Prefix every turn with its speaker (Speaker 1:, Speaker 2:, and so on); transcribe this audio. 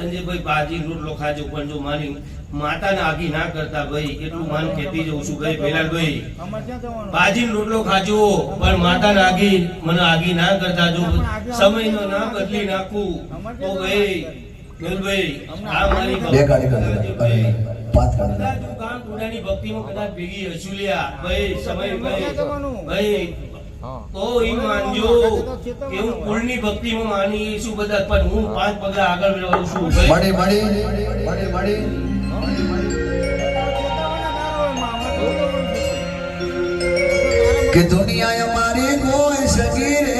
Speaker 1: સંજયભાઈ ભાજી રોટલો ખાજો પણ જો માની માતાને આગી ના કરતા ભાઈ એટલું માન કહેતી જઉં છું ભાઈ ભેલાલભાઈ ભાજી રોટલો ખાજો પણ માતાને આગી મને આગી ના કરતા જો સમયનો ના બદલી નાખું તો ભાઈ મેલભાઈ આ મારી
Speaker 2: બે ગાડી કરી પાંચ ગાડી
Speaker 1: કામ ટોડાની ભક્તિમાં કદાચ ભેગી હસુલ્યા ભાઈ સમય ભાઈ તો ઈ માનજો કે હું કુળની ભક્તિમાં માની છું બધા પણ હું 5 પગલા આગળ રહું છું
Speaker 2: મળી કે દુનિયા અમારી કોઈ સગી રે